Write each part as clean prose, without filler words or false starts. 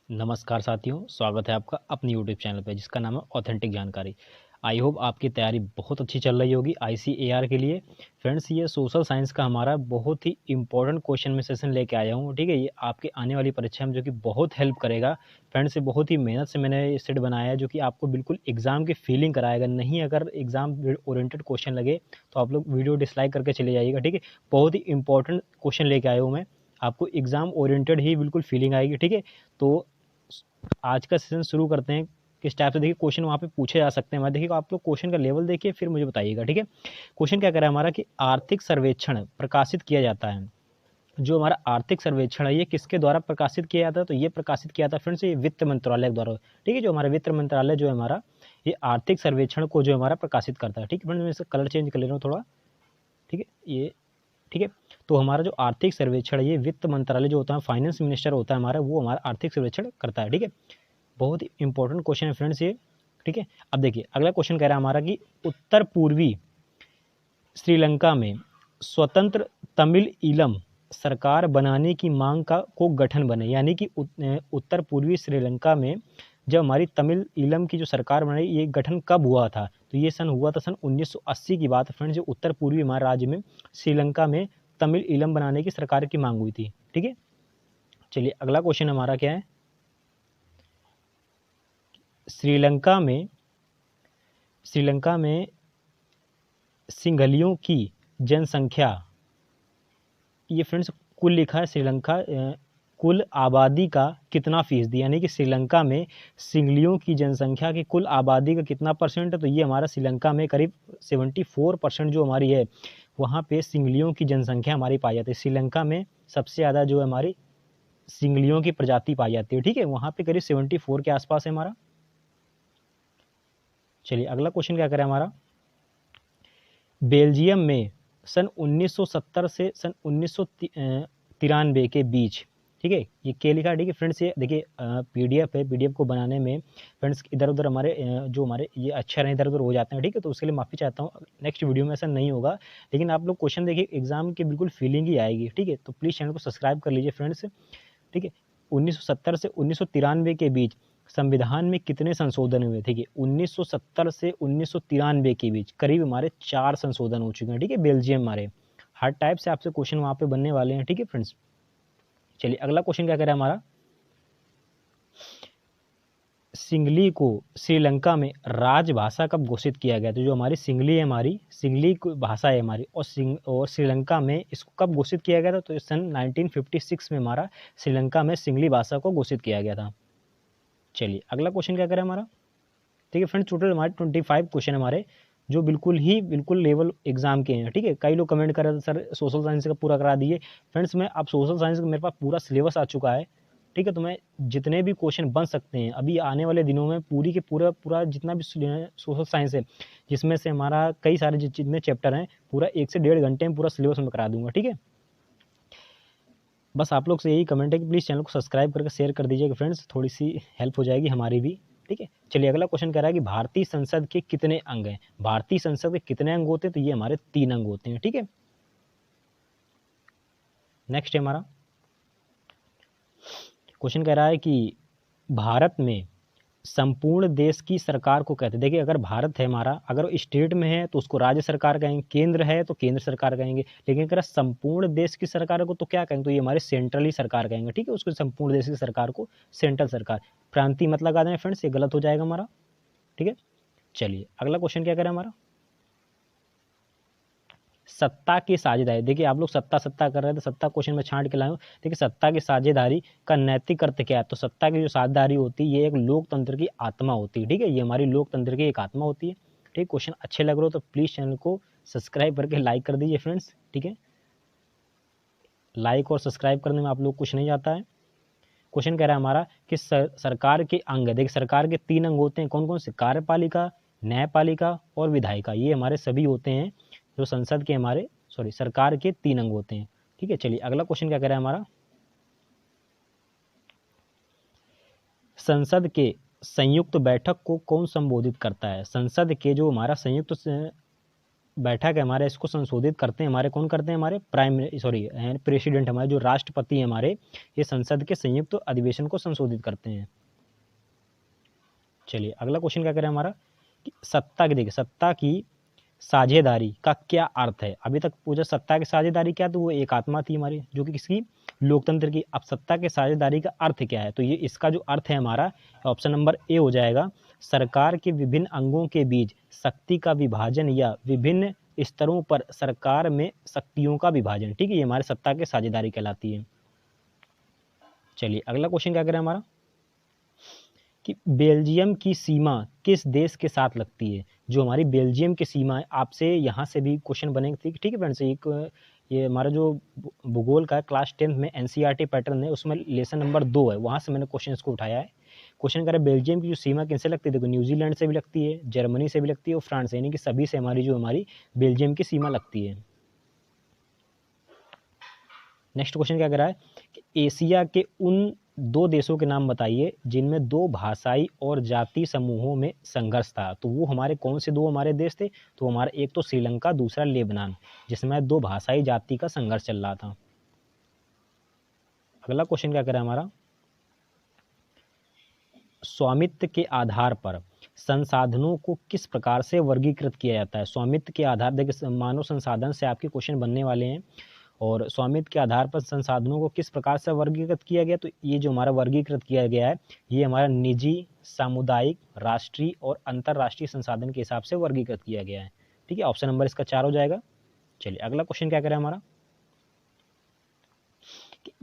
नमस्कार साथियों, स्वागत है आपका अपने यूट्यूब चैनल पे जिसका नाम है ऑथेंटिक जानकारी। आई होप आपकी तैयारी बहुत अच्छी चल रही होगी आईसीएआर के लिए। फ्रेंड्स, ये सोशल साइंस का हमारा बहुत ही इंपॉर्टेंट क्वेश्चन में सेशन लेके आया हूँ। ठीक है, ये आपके आने वाली परीक्षा में जो कि बहुत हेल्प करेगा। फ्रेंड्स, ये बहुत ही मेहनत से मैंने ये सेट बनाया है जो कि आपको बिल्कुल एग्जाम की फीलिंग कराएगा। नहीं, अगर एग्जाम ओरिएंटेड क्वेश्चन लगे तो आप लोग वीडियो डिसलाइक करके चले जाइएगा। ठीक है, बहुत ही इंपॉर्टेंट क्वेश्चन लेके आया हूँ मैं, आपको एग्जाम ओरिएंटेड ही बिल्कुल फीलिंग आएगी। ठीक है, तो आज का सेशन शुरू करते हैं। किस टाइप से देखिए क्वेश्चन वहाँ पे पूछे जा सकते हैं। मैं देखिए आप लोग क्वेश्चन का लेवल देखिए फिर मुझे बताइएगा। ठीक है, क्वेश्चन क्या कर रहा है हमारा कि आर्थिक सर्वेक्षण प्रकाशित किया जाता है। जो हमारा आर्थिक सर्वेक्षण है ये किसके द्वारा प्रकाशित किया जाता है? तो ये प्रकाशित किया जाता है फ्रेंड्स ये वित्त मंत्रालय द्वारा। ठीक है, जो हमारा वित्त मंत्रालय जो है हमारा ये आर्थिक सर्वेक्षण को जो हमारा प्रकाशित करता है। ठीक है फ्रेंड्स, मैं इसका कलर चेंज कर ले रहा हूँ थोड़ा। ठीक है, ये ठीक है, तो हमारा जो आर्थिक सर्वेक्षण है ये वित्त मंत्रालय जो होता है, फाइनेंस मिनिस्टर होता है हमारा, वो हमारा आर्थिक सर्वेक्षण करता है। ठीक है, बहुत ही इंपॉर्टेंट क्वेश्चन है फ्रेंड्स ये। ठीक है, अब देखिए अगला क्वेश्चन कह रहा है हमारा कि उत्तर पूर्वी श्रीलंका में स्वतंत्र तमिल ईलम सरकार बनाने की मांग को गठन बने। यानी कि उत्तर पूर्वी श्रीलंका में जब हमारी तमिल ईलम की जो सरकार बनाई ये गठन कब हुआ था? तो ये सन हुआ था सन 1980 की बात है फ्रेंड्स। जो उत्तर पूर्वी हमारे राज्य में श्रीलंका में तमिल ईलम बनाने की सरकार की मांग हुई थी। ठीक है, चलिए अगला क्वेश्चन हमारा क्या है। श्रीलंका में सिंघलियों की जनसंख्या, ये फ्रेंड्स कुल लिखा है श्रीलंका कुल आबादी का कितना फीसदी, यानी कि श्रीलंका में सिंघलियों की जनसंख्या की कुल आबादी का कितना परसेंट है? तो ये हमारा श्रीलंका में करीब 74% जो हमारी है वहाँ पे सिंघलियों की जनसंख्या हमारी पाई जाती है। श्रीलंका में सबसे ज़्यादा जो है हमारी सिंघलियों की प्रजाति पाई जाती है। ठीक है, वहाँ पे करीब 74 के आसपास है हमारा। चलिए अगला क्वेश्चन क्या करें हमारा। बेल्जियम में सन 1970 से सन 1993 के बीच, ठीक है, ये क्या लिखा है। ठीक है फ्रेंड्स, ये देखिए पीडीएफ है, पीडीएफ को बनाने में फ्रेंड्स इधर उधर हमारे जो हमारे ये अक्षर हैं इधर उधर हो जाते हैं। ठीक है, तो उसके लिए माफ़ी चाहता हूँ। नेक्स्ट वीडियो में ऐसा नहीं होगा, लेकिन आप लोग क्वेश्चन देखिए एग्जाम की बिल्कुल फीलिंग ही आएगी। ठीक है, तो प्लीज़ चैनल को सब्सक्राइब कर लीजिए फ्रेंड्स। ठीक है, 1970 से 1993 के बीच संविधान में कितने संशोधन हुए? ठीक है, 1970 से 1993 के बीच करीब हमारे 4 संशोधन हो चुके हैं। ठीक है, बेल्जियम हमारे हर टाइप से आपसे क्वेश्चन वहाँ पे बनने वाले हैं। ठीक है फ्रेंड्स, चलिए अगला क्वेश्चन क्या करें हमारा। सिंगली को श्रीलंका में राजभाषा कब घोषित किया गया? तो जो हमारी सिंगली है, हमारी सिंगली भाषा है हमारी, और श्रीलंका में इसको कब घोषित किया गया था? तो सन 1956 में हमारा श्रीलंका में सिंगली भाषा को घोषित किया गया था। चलिए अगला क्वेश्चन क्या करें हमारा। ठीक है फ्रेंड्स, टोटल हमारे 25 क्वेश्चन हमारे जो बिल्कुल लेवल एग्जाम के हैं। ठीक है, कई लोग कमेंट कर रहे थे सर सोशल साइंस का पूरा करा दिए। फ्रेंड्स, मैं अब सोशल साइंस का मेरे पास पूरा सिलेबस आ चुका है। ठीक है, तो मैं जितने भी क्वेश्चन बन सकते हैं अभी आने वाले दिनों में पूरी के पूरा जितना भी सोशल साइंस है, जिसमें से हमारा कई सारे जितने चैप्टर हैं पूरा 1 से 1.5 घंटे में पूरा सिलेबस में करा दूंगा। ठीक है, बस आप लोग से यही कमेंट है कि प्लीज़ चैनल को सब्सक्राइब करके शेयर कर दीजिएगा फ्रेंड्स, थोड़ी सी हेल्प हो जाएगी हमारी भी। ठीक है, चलिए अगला क्वेश्चन कह रहा है कि भारतीय संसद के कितने अंग हैं? भारतीय संसद के कितने अंग होते हैं? तो ये हमारे 3 अंग होते हैं। ठीक है, नेक्स्ट है हमारा क्वेश्चन कह रहा है कि भारत में संपूर्ण देश की सरकार को कहते हैं। देखिए अगर भारत है हमारा, अगर स्टेट में है तो उसको राज्य सरकार कहेंगे, केंद्र है तो केंद्र सरकार कहेंगे, लेकिन अगर संपूर्ण देश की सरकार को तो क्या कहेंगे? तो ये हमारे सेंट्रल ही सरकार कहेंगे। ठीक है, उसको संपूर्ण देश की सरकार को सेंट्रल सरकार। प्रांतीय मत लगा दें फ्रेंड्स, ये गलत हो जाएगा हमारा। ठीक है, चलिए अगला क्वेश्चन क्या करें हमारा। सत्ता की साझेदारी, देखिए आप लोग सत्ता सत्ता कर रहे थे, सत्ता क्वेश्चन में छांट के लाए हूँ। देखिए सत्ता की साझेदारी का नैतिक अर्थ क्या है? तो सत्ता की जो साझेदारी होती है ये एक लोकतंत्र की आत्मा होती है। ठीक है, ये हमारी लोकतंत्र की एक आत्मा होती है। ठीक, क्वेश्चन अच्छे लग रहे हो तो प्लीज़ चैनल को सब्सक्राइब करके लाइक कर दीजिए फ्रेंड्स। ठीक है, लाइक और सब्सक्राइब करने में आप लोग कुछ नहीं जाता है। क्वेश्चन कह रहा है हमारा कि सरकार के अंग, देखिए सरकार के 3 अंग होते हैं, कौन कौन से? कार्यपालिका, न्यायपालिका और विधायिका, ये हमारे सभी होते हैं जो संसद के हमारे सरकार के 3 अंग होते हैं। ठीक है, चलिए अगला क्वेश्चन क्या कह रहा है हमारा। संसद के संयुक्त बैठक को कौन संबोधित करता है? संसद के जो हमारा संयुक्त बैठक है हमारे, इसको संशोधित करते हैं हमारे, कौन करते हैं, हमारे प्रेसिडेंट, हमारे जो राष्ट्रपति हैं हमारे, ये संसद के संयुक्त अधिवेशन को संशोधित करते हैं। चलिए अगला क्वेश्चन क्या करें हमारा कि सत्ता की, देखिए सत्ता की साझेदारी का क्या अर्थ है। अभी तक पूछा सत्ता की साझेदारी क्या, तो वो एक आत्मा थी हमारी जो कि किसकी, लोकतंत्र की। अब सत्ता की साझेदारी का अर्थ क्या है, तो ये इसका जो अर्थ है हमारा, ऑप्शन नंबर ए हो जाएगा, सरकार के विभिन्न अंगों के बीच शक्ति का विभाजन या विभिन्न स्तरों पर सरकार में शक्तियों का विभाजन। ठीक है, ये हमारे सत्ता की साझेदारी कहलाती है। चलिए अगला क्वेश्चन क्या करें हमारा कि बेल्जियम की सीमा किस देश के साथ लगती है। जो हमारी बेल्जियम की सीमा है, आपसे यहाँ से भी क्वेश्चन बनेंगे। ठीक है फ्रेंड्स, ये हमारा जो भूगोल का क्लास 10th में एनसीईआरटी पैटर्न है, उसमें लेसन नंबर 2 है, वहाँ से मैंने क्वेश्चन को उठाया है। क्वेश्चन करें बेल्जियम की जो सीमा किनसे लगती है, देखो न्यूजीलैंड से भी लगती है, जर्मनी से भी लगती है और फ्रांस से, यानी कि सभी से हमारी बेल्जियम की सीमा लगती है। नेक्स्ट क्वेश्चन क्या कह रहा है कि एशिया के उन 2 देशों के नाम बताइए जिनमें 2 भाषाई और जाति समूहों में संघर्ष था। तो वो हमारे कौन से 2 हमारे देश थे, तो हमारा एक तो श्रीलंका, दूसरा लेबनान, जिसमें 2 भाषाई जाति का संघर्ष चल रहा था। अगला क्वेश्चन क्या करें हमारा, स्वामित्व के आधार पर संसाधनों को किस प्रकार से वर्गीकृत किया जाता है। स्वामित्व के आधार, देखिए मानव संसाधन से आपके क्वेश्चन बनने वाले हैं, और स्वामित्व के आधार पर संसाधनों को किस प्रकार से वर्गीकृत किया गया, तो ये जो हमारा वर्गीकृत किया गया है, ये हमारा निजी, सामुदायिक, राष्ट्रीय और अंतर्राष्ट्रीय संसाधन के हिसाब से वर्गीकृत किया गया है। ठीक है, ऑप्शन नंबर इसका 4 हो जाएगा। चलिए अगला क्वेश्चन क्या करें हमारा,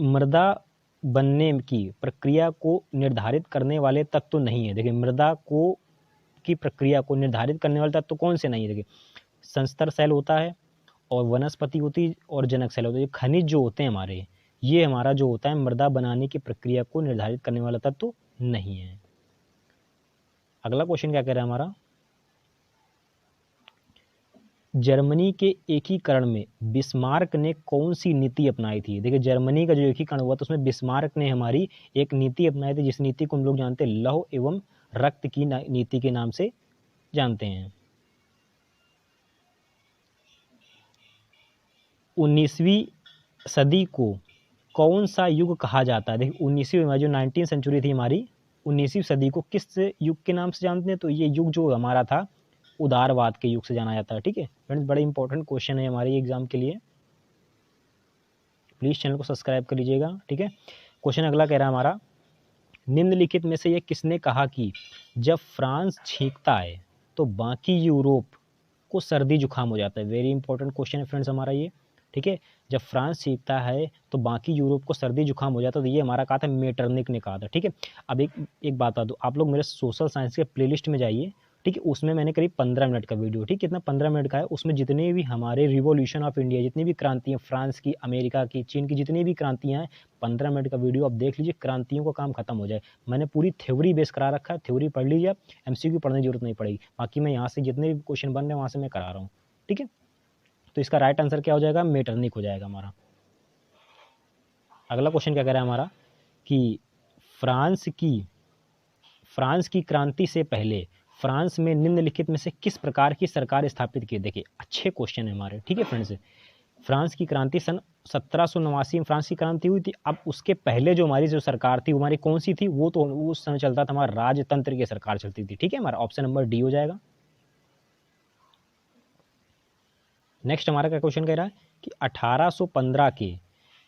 मृदा बनने की प्रक्रिया को निर्धारित करने वाले तत्व तो नहीं है। देखिए मृदा को की प्रक्रिया को निर्धारित करने वाले तत्व तो कौन से नहीं है, देखिए संस्तर सेल होता है और वनस्पति होती है और जनक सेल होता है। खनिज जो होते हैं हमारे, ये हमारा जो होता है मृदा बनाने की प्रक्रिया को निर्धारित करने वाला तत्व तो नहीं है। अगला क्वेश्चन क्या कह रहा है हमारा, जर्मनी के एकीकरण में बिस्मार्क ने कौन सी नीति अपनाई थी। देखिए जर्मनी का जो एकीकरण हुआ तो उसमें बिस्मार्क ने हमारी एक नीति अपनाई थी, जिस नीति को हम लोग जानते हैं लौह एवं रक्त की नीति के नाम से जानते हैं। 19वीं सदी को कौन सा युग कहा जाता है। देखिए 19वीं जो 19th सेंचुरी थी हमारी, 19वीं सदी को किस युग के नाम से जानते हैं, तो ये युग जो हमारा था उदारवाद के युग से जाना जाता है। ठीक है फ्रेंड्स, बड़े इंपॉर्टेंट क्वेश्चन है हमारे एग्जाम के लिए, प्लीज चैनल को सब्सक्राइब कर लीजिएगा। ठीक है, क्वेश्चन अगला कह रहा है हमारा, निम्नलिखित में से यह किसने कहा कि जब फ्रांस छींकता है तो बाकी यूरोप को सर्दी जुकाम हो जाता है। वेरी इंपॉर्टेंट क्वेश्चन है फ्रेंड्स हमारा ये। ठीक है, जब फ्रांस छींकता है तो बाकी यूरोप को सर्दी जुकाम हो जाता है, तो ये हमारा कहा था मेटरनिक ने कहा था। ठीक है, अब एक बात बता दो, आप लोग मेरे सोशल साइंस के प्लेलिस्ट में जाइए। ठीक है, उसमें मैंने करीब 15 मिनट का वीडियो, ठीक कितना 15 मिनट का है, उसमें जितने भी हमारे रिवॉल्यूशन ऑफ इंडिया, जितनी भी क्रांतियाँ, फ्रांस की, अमेरिका की, चीन की जितनी भी क्रांतियाँ हैं, 15 मिनट का वीडियो आप देख लीजिए, क्रांतियों का काम खत्म हो जाए। मैंने पूरी थ्योरी बेस करा रखा है, थ्योरी पढ़ लीजिए आप, MCQ पढ़ने की जरूरत नहीं पड़ेगी। बाकी मैं यहाँ से जितने भी क्वेश्चन बन रहे हैं वहाँ से मैं करा रहा हूँ। ठीक है, तो इसका राइट आंसर क्या हो जाएगा, मेटरनिक हो जाएगा हमारा। अगला क्वेश्चन क्या कह रहा है हमारा कि फ्रांस की क्रांति से पहले फ्रांस में निम्नलिखित में से किस प्रकार की सरकार स्थापित की। देखिए अच्छे क्वेश्चन है हमारे। ठीक है फ्रेंड्स, फ्रांस की क्रांति सन 1789 में फ्रांस की क्रांति हुई थी। अब उसके पहले जो हमारी जो सरकार थी वो हमारी कौन सी थी, वो तो उस समय चलता था हमारा राजतंत्र की सरकार चलती थी। ठीक है, हमारा ऑप्शन नंबर डी हो जाएगा। नेक्स्ट हमारा क्या क्वेश्चन कह रहा है कि 1815 के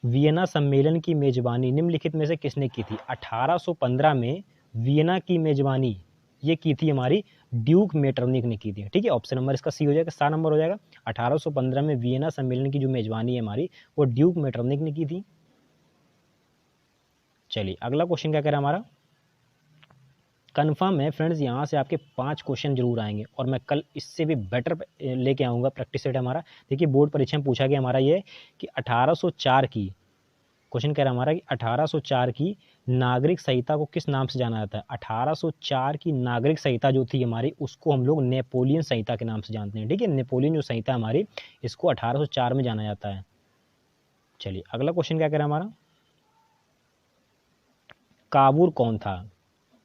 वियना सम्मेलन की मेजबानी निम्नलिखित में से किसने की थी। 1815 में वियना की मेजबानी ये की थी हमारी ड्यूक मेटरनिक ने की थी। ठीक है, ऑप्शन नंबर इसका सी हो जाएगा, 7 नंबर हो जाएगा। 1815 में वियना सम्मेलन की जो मेजबानी है हमारी, वो ड्यूक मेटरनिक ने की थी। चलिए अगला क्वेश्चन क्या कह रहा है हमारा, कन्फर्म है फ्रेंड्स, यहाँ से आपके 5 क्वेश्चन जरूर आएंगे और मैं कल इससे भी बेटर लेके आऊँगा प्रैक्टिस सेट हमारा। देखिए बोर्ड परीक्षा में पूछा गया हमारा ये कि 1804 की, क्वेश्चन कह रहा हमारा कि 1804 की नागरिक संहिता को किस नाम से जाना जाता है। 1804 की नागरिक संहिता जो थी हमारी, उसको हम लोग नेपोलियन संहिता के नाम से जानते हैं। ठीक है, नेपोलियन जो संहिता हमारी, इसको 1804 में जाना जाता है। चलिए अगला क्वेश्चन क्या कह रहा है हमारा, काबूर कौन था।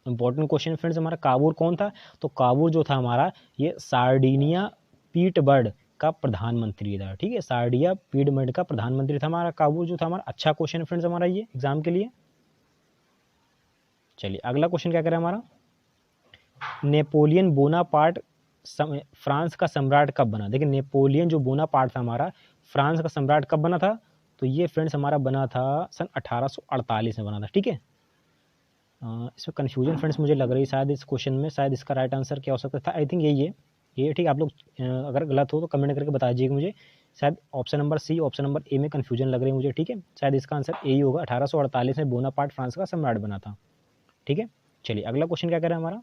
इंपॉर्टेंट क्वेश्चन फ्रेंड्स हमारा, काबूर कौन था, तो काबूर जो था हमारा, ये सार्डिनिया पीटबर्ड का प्रधानमंत्री था। ठीक है, सार्डिया पीडमेंट का प्रधानमंत्री था हमारा काबू जो था हमारा। अच्छा क्वेश्चन है फ्रेंड्स हमारा ये एग्जाम के लिए। चलिए अगला क्वेश्चन क्या करें हमारा, नेपोलियन बोनापार्ट फ्रांस का सम्राट कब बना। देखिए नेपोलियन जो बोनापार्ट था हमारा फ्रांस का सम्राट कब बना था, तो ये फ्रेंड्स हमारा बना था सन 1848 में बना था। ठीक है, इसमें कन्फ्यूजन फ्रेंड्स मुझे लग रही है शायद इस क्वेश्चन में, शायद इसका राइट आंसर क्या हो सकता था, आई थिंक यही है ये। ठीक है, आप लोग अगर गलत हो तो कमेंट करके बता दीजिएगा मुझे। शायद option number C, option number A में कन्फ्यूजन लग रही है मुझे। ठीक है, शायद इसका आंसर ए ही होगा। 1848 में बोनापार्ट फ्रांस का सम्राट बना था। ठीक है, चलिए अगला क्वेश्चन क्या करें हमारा,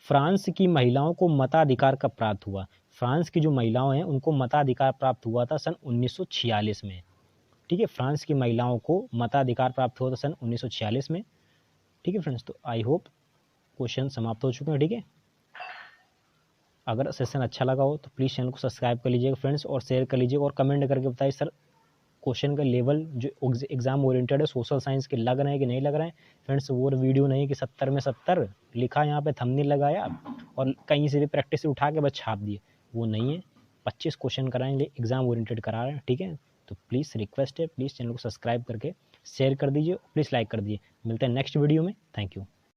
फ्रांस की महिलाओं को मताधिकार कब प्राप्त हुआ। फ्रांस की जो महिलाओं हैं उनको मताधिकार प्राप्त हुआ था सन 1946 में। ठीक है, फ्रांस की महिलाओं को मताधिकार प्राप्त हुआ था सन 1946 में। ठीक है फ्रेंड्स, तो आई होप क्वेश्चन समाप्त हो चुके हैं। ठीक है, अगर सेशन अच्छा लगा हो तो प्लीज़ चैनल को सब्सक्राइब कर लीजिएगा फ्रेंड्स, और शेयर कर लीजिएगा, और कमेंट करके बताइए सर क्वेश्चन का लेवल जो एग्जाम ओरिएंटेड है सोशल साइंस के लग रहे हैं कि नहीं लग रहे हैं। फ्रेंड्स वो वीडियो नहीं कि 70 में 70 लिखा यहाँ पे थंबनेल लगाया और कहीं से भी प्रैक्टिस से उठा के बस छाप दिए, वो नहीं है। 25 क्वेश्चन कराएंगे, एग्जाम ओरिएंटेड करा रहे हैं। ठीक है, तो प्लीज़ रिक्वेस्ट है, प्लीज़ चैनल को सब्सक्राइब करके शेयर कर दीजिए, प्लीज़ लाइक कर दीजिए। मिलते हैं नेक्स्ट वीडियो में, थैंक यू।